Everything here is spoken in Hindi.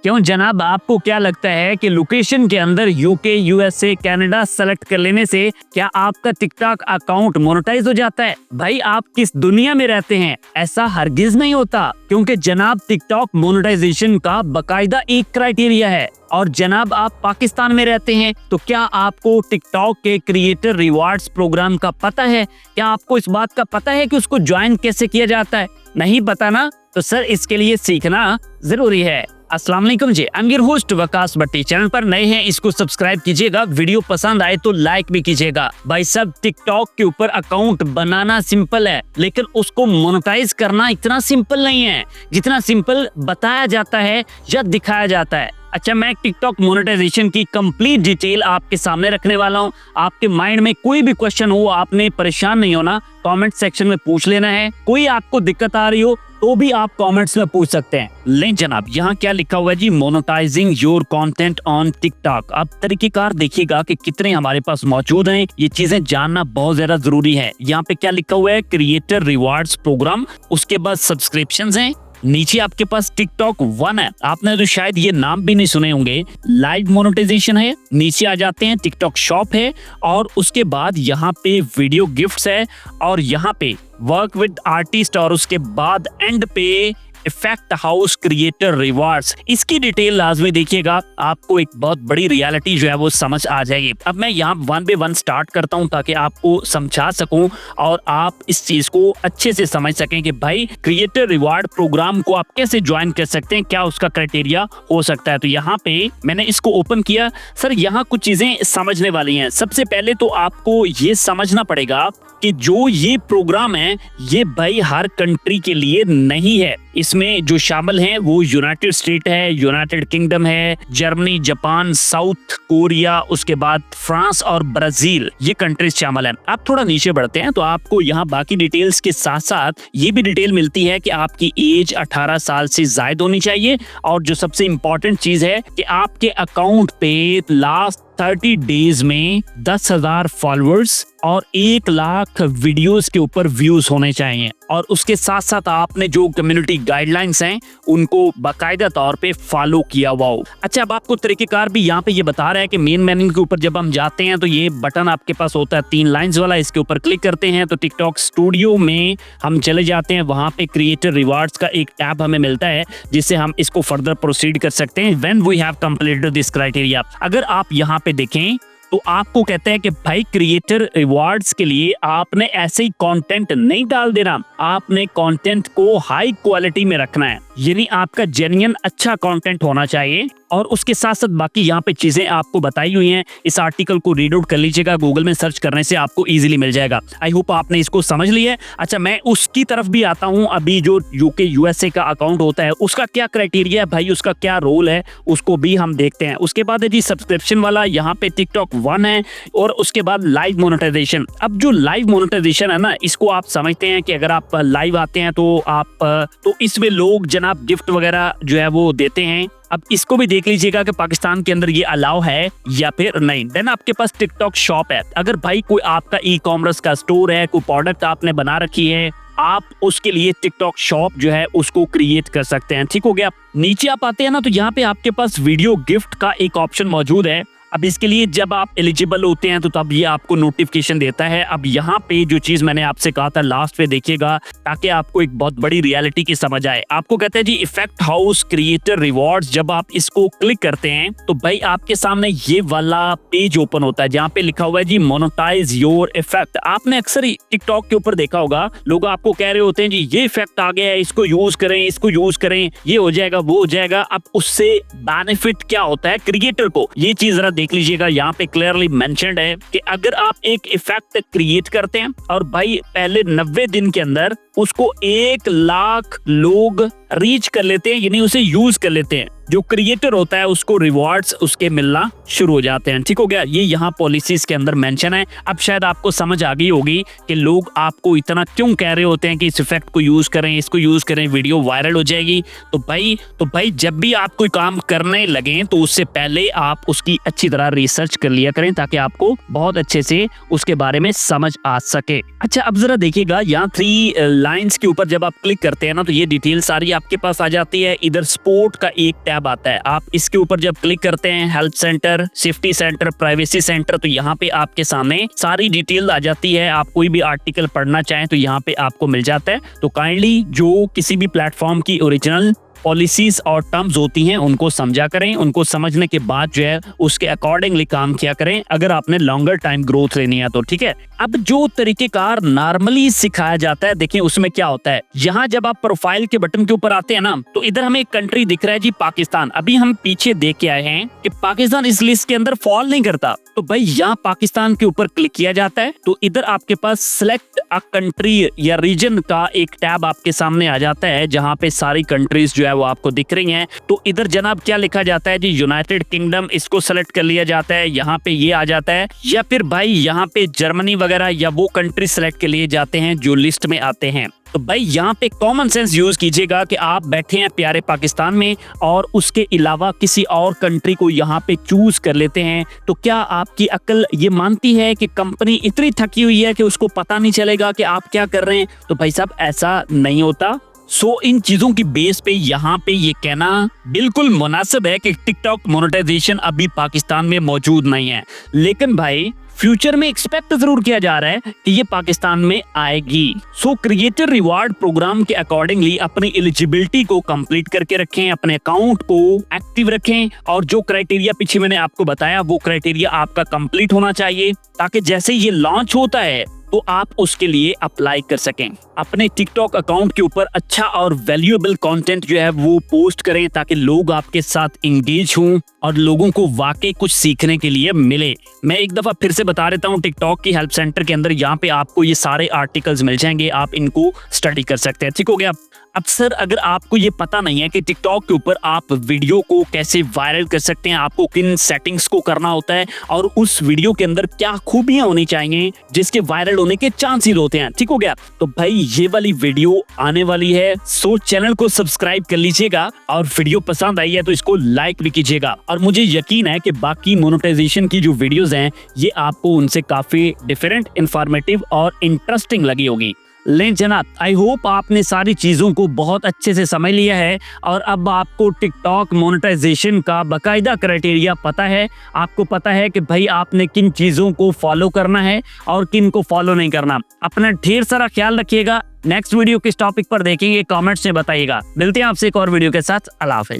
क्यों जनाब, आपको क्या लगता है कि लोकेशन के अंदर यूके, यूएसए, कनाडा सेलेक्ट कर लेने से क्या आपका टिकटॉक अकाउंट मोनेटाइज हो जाता है? भाई आप किस दुनिया में रहते हैं? ऐसा हरगिज नहीं होता, क्योंकि जनाब टिकटॉक मोनेटाइजेशन का बकायदा एक क्राइटेरिया है। और जनाब आप पाकिस्तान में रहते हैं, तो क्या आपको टिकटॉक के क्रिएटर रिवार्ड्स प्रोग्राम का पता है? क्या आपको इस बात का पता है कि उसको ज्वाइन कैसे किया जाता है? नहीं पता ना? तो सर इसके लिए सीखना जरूरी है। अस्सलाम वालेकुम जी, I am your host Waqas Bhatti. Channel पर नए हैं इसको सब्सक्राइब कीजिएगा, वीडियो पसंद आए तो लाइक भी कीजिएगा। भाई सब टिकटॉक के ऊपर अकाउंट बनाना सिंपल है, लेकिन उसको मोनेटाइज करना इतना सिंपल नहीं है जितना सिंपल बताया जाता है या दिखाया जाता है। अच्छा, मैं टिकटॉक मोनेटाइजेशन की कंप्लीट डिटेल आपके सामने रखने वाला हूं। आपके माइंड में कोई भी क्वेश्चन हो, आपने परेशान नहीं होना, कमेंट सेक्शन में पूछ लेना है। कोई आपको दिक्कत आ रही हो तो भी आप कमेंट्स में पूछ सकते हैं। लेकिन जनाब यहाँ क्या लिखा हुआ है जी, monetising your content on TikTok. अब तरीकेकार देखिएगा कि कितने हमारे पास मौजूद हैं, ये चीजें जानना बहुत ज्यादा जरूरी है। यहाँ पे क्या लिखा हुआ है, क्रिएटर रिवार्ड्स प्रोग्राम, उसके बाद सब्सक्रिप्शंस हैं, नीचे आपके पास टिकटॉक वन है, आपने तो शायद ये नाम भी नहीं सुने होंगे, लाइव मोनेटाइजेशन है, नीचे आ जाते हैं टिकटॉक शॉप है, और उसके बाद यहाँ पे वीडियो गिफ्ट्स है, और यहाँ पे वर्क विद आर्टिस्ट, और उसके बाद एंड पे इफेक्ट हाउस क्रिएटर रिवार्ड्स। इसकी डिटेल लाजमी देखिएगा, आपको एक बहुत बड़ी रियलिटी जो है वो समझ आ जाएगी। अब मैं यहाँ 1 by 1 स्टार्ट करता हूँ ताकि आपको समझा सकूं और आप इस चीज को अच्छे से समझ सकें कि भाई क्रिएटर रिवार्ड प्रोग्राम को आप कैसे ज्वाइन कर सकते हैं, क्या उसका क्राइटेरिया हो सकता है। तो यहाँ पे मैंने इसको ओपन किया। सर यहाँ कुछ चीजें समझने वाली हैं। सबसे पहले तो आपको ये समझना पड़ेगा कि जो ये प्रोग्राम है ये भाई हर कंट्री के लिए नहीं है। इसमें जो शामिल हैं वो यूनाइटेड स्टेट है, यूनाइटेड किंगडम है, जर्मनी, जापान, साउथ कोरिया, उसके बाद फ्रांस और ब्राजील, ये कंट्रीज शामिल हैं। आप थोड़ा नीचे बढ़ते हैं तो आपको यहाँ बाकी डिटेल्स के साथ साथ ये भी डिटेल मिलती है कि आपकी एज 18 साल से ज्यादा होनी चाहिए, और जो सबसे इम्पोर्टेंट चीज है कि आपके अकाउंट पे लास्ट 30 डेज में 10,000 फॉलोअर्स और 1 लाख वीडियोस के ऊपर व्यूज होने चाहिए, और उसके साथ साथ आपने जो कम्युनिटी गाइडलाइंस हैं उनको बाकायदा तौर पे फॉलो किया हुआ हो। अच्छा, अब आपको तरीकेकार भी यहाँ पे ये बता रहा है कि मेन मेन्यू के ऊपर जब हम जाते हैं तो ये बटन आपके पास होता है 3 लाइंस वाला, इसके ऊपर क्लिक करते हैं तो टिकटॉक स्टूडियो में हम चले जाते हैं। वहां पे क्रिएटर रिवार्ड्स का एक टैब हमें मिलता है जिससे हम इसको फर्दर प्रोसीड कर सकते हैं when we have completed this criteria. अगर आप यहाँ पे देखें तो आपको कहते हैं कि भाई क्रिएटर रिवार्ड्स के लिए आपने ऐसे ही कंटेंट नहीं डाल देना, आपने कंटेंट को हाई क्वालिटी में रखना है, यानी आपका जेन्युइन अच्छा कंटेंट होना चाहिए। और उसके साथ साथ बाकी यहाँ पे चीजें आपको बताई हुई हैं। इस आर्टिकल को रीड आउट कर लीजिएगा, गूगल में सर्च करने से आपको इजीली मिल जाएगा। आई होप आपने इसको समझ लिया है। अच्छा, मैं उसकी तरफ भी आता हूँ। अभी जो यूके यूएसए का अकाउंट होता है उसका क्या क्राइटेरिया है भाई, उसका क्या रोल है, उसको भी हम देखते हैं। उसके बाद है जी सब्सक्रिप्शन वाला, यहाँ पे टिकटॉक वन है, और उसके बाद लाइव मोनेटाइजेशन। अब जो लाइव मोनेटाइजेशन है ना, इसको आप समझते हैं कि अगर आप लाइव आते हैं तो इसमें लोग जनाब गिफ्ट वगैरह जो है वो देते हैं। अब इसको भी देख लीजिएगा कि पाकिस्तान के अंदर ये अलाउ है या फिर नहीं। देन आपके पास टिकटॉक शॉप है। अगर भाई कोई आपका ई कॉमर्स का स्टोर है, कोई प्रोडक्ट आपने बना रखी है, आप उसके लिए टिकटॉक शॉप जो है उसको क्रिएट कर सकते हैं। ठीक हो गया। नीचे आप आते हैं ना तो यहाँ पे आपके पास वीडियो गिफ्ट का एक ऑप्शन मौजूद है। अब इसके लिए जब आप एलिजिबल होते हैं तो तब ये आपको नोटिफिकेशन देता है। अब यहाँ पे जो चीज मैंने आपसे कहा था लास्ट पे देखिएगा ताकि आपको एक बहुत बड़ी रियलिटी की समझ आए। आपको कहते हैं जी इफेक्ट हाउस क्रिएटर रिवॉर्ड्स। जब आप इसको क्लिक करते हैं तो भाई आपके सामने ये वाला पेज ओपन होता है जहाँ पे लिखा हुआ है जी मोनेटाइज योर इफेक्ट। आपने अक्सर ही टिकटॉक के ऊपर देखा होगा, लोग आपको कह रहे होते हैं जी ये इफेक्ट आ गया है, इसको यूज करें, इसको यूज करें, ये हो जाएगा, वो हो जाएगा। अब उससे बेनिफिट क्या होता है क्रिएटर को, ये चीज जरा देख लीजिएगा। यहाँ पे क्लियरली मेंशन्ड है कि अगर आप एक इफेक्ट क्रिएट करते हैं और भाई पहले 90 दिन के अंदर उसको 1 लाख लोग रीच कर लेते हैं, यानी उसे यूज कर लेते हैं, जो क्रिएटर होता है उसको रिवॉर्ड्स उसके मिलना शुरू हो जाते हैं। ठीक हो गया। ये यहाँ पॉलिसीज के अंदर मेंशन है। अब शायद आपको समझ आ गई होगी कि लोग आपको इतना क्यों कह रहे होते हैं कि इस इफेक्ट को यूज करें, इसको यूज करें, वीडियो वायरल हो जाएगी। तो भाई जब भी आप कोई काम करने लगे तो उससे पहले आप उसकी अच्छी तरह रिसर्च कर लिया करें ताकि आपको बहुत अच्छे से उसके बारे में समझ आ सके। अच्छा, अब जरा देखिएगा यहाँ 3 लाइंस के ऊपर जब आप क्लिक करते हैं ना तो ये डिटेल सारी आपके पास आ जाती है। इधर स्पोर्ट का एक टैब टैब आता है। आप इसके ऊपर जब क्लिक करते हैं, help centre, safety centre, privacy centre, तो यहाँ पे आपके सामने सारी डिटेल आ जाती है। आप कोई भी आर्टिकल पढ़ना चाहें तो यहाँ पे आपको मिल जाता है। तो काइंडली जो किसी भी प्लेटफॉर्म की ओरिजिनल पॉलिसीज और टर्म्स होती हैं उनको समझा करें, उनको समझने के बाद जो है उसके अकॉर्डिंगली काम किया करें, अगर आपने लॉन्गर टाइम ग्रोथ लेनी है तो। ठीक है, अब जो तरीकेकार नॉर्मली सिखाया जाता है, देखिए उसमें क्या होता है। यहाँ जब आप प्रोफाइल के बटन के ऊपर आते हैं ना, तो इधर हमें एक कंट्री दिख रहा है जी, पाकिस्तान। अभी हम पीछे देख के आए हैं कि पाकिस्तान इस लिस्ट के अंदर फॉल नहीं करता। तो भाई यहाँ पाकिस्तान के ऊपर क्लिक किया जाता है तो इधर आपके पास सिलेक्ट अ कंट्री या रीजन का एक टैब आपके सामने आ जाता है, जहाँ पे सारी कंट्रीज जो है वो आपको दिख रही हैं। तो इधर जनाब क्या लिखा जाता है जी, यूनाइटेड किंगडम, इसको सेलेक्ट कर लिया जाता है, यहाँ पे ये आ जाता है। या फिर भाई यहाँ पे जर्मनी वगैरह या वो कंट्री सेलेक्ट कर लिए जाते हैं जो लिस्ट में आते हैं। तो भाई यहाँ पे कॉमन सेंस यूज कीजिएगा कि आप बैठे हैं प्यारे पाकिस्तान में और उसके अलावा किसी और कंट्री को यहाँ पे चूज कर लेते हैं, तो क्या आपकी अक्ल ये मानती है कि कंपनी इतनी थकी हुई है कि उसको पता नहीं चलेगा कि आप क्या कर रहे हैं? तो भाई साहब ऐसा नहीं होता। इन चीजों की बेस पे यहाँ पे ये कहना बिल्कुल मुनासिब है कि टिकटॉक मोनेटाइजेशन अभी पाकिस्तान में मौजूद नहीं है, लेकिन भाई फ्यूचर में एक्सपेक्ट जरूर किया जा रहा है कि ये पाकिस्तान में आएगी। क्रिएटर रिवार्ड प्रोग्राम के अकॉर्डिंगली अपनी एलिजिबिलिटी को कंप्लीट करके रखें, अपने अकाउंट को एक्टिव रखें, और जो क्राइटेरिया पीछे मैंने आपको बताया वो क्राइटेरिया आपका कंप्लीट होना चाहिए, ताकि जैसे ये लॉन्च होता है तो आप उसके लिए अप्लाई कर सकें। अपने टिकटॉक अकाउंट के ऊपर अच्छा और वैल्यूएबल कंटेंट जो है वो पोस्ट करें, ताकि लोग आपके साथ इंगेज हों और लोगों को वाकई कुछ सीखने के लिए मिले। मैं एक दफा फिर से बता देता हूँ, टिकटॉक की हेल्प सेंटर के अंदर यहाँ पे आपको ये सारे आर्टिकल्स मिल जाएंगे, आप इनको स्टडी कर सकते हैं। ठीक हो गया। अब सर अगर आपको ये पता नहीं है कि टिकटॉक के ऊपर आप वीडियो को कैसे वायरल कर सकते हैं, आपको किन सेटिंग्स को करना होता है और उस वीडियो के अंदर क्या खूबियां होनी चाहिए जिसके वायरल होने के चांसेस होते हैं, ठीक हो गया, तो भाई ये वाली वीडियो आने वाली है। चैनल को सब्सक्राइब कर लीजिएगा और वीडियो पसंद आई है तो इसको लाइक भी कीजिएगा। और मुझे यकीन है कि बाकी मोनेटाइजेशन की जो वीडियोस हैं ये आपको उनसे काफी डिफरेंट, इंफॉर्मेटिव और इंटरेस्टिंग लगी होगी। लेकिन जनाब आई होप आपने सारी चीज़ों को बहुत अच्छे से समझ लिया है और अब आपको टिकटॉक मोनेटाइजेशन का बाकायदा क्राइटेरिया पता है। आपको पता है कि भाई आपने किन चीज़ों को फॉलो करना है और किन को फॉलो नहीं करना। अपना ढेर सारा ख्याल रखिएगा। नेक्स्ट वीडियो किस टॉपिक पर देखेंगे कमेंट्स में बताइएगा। मिलते हैं आपसे एक और वीडियो के साथ। अल्लाह हाफिज़।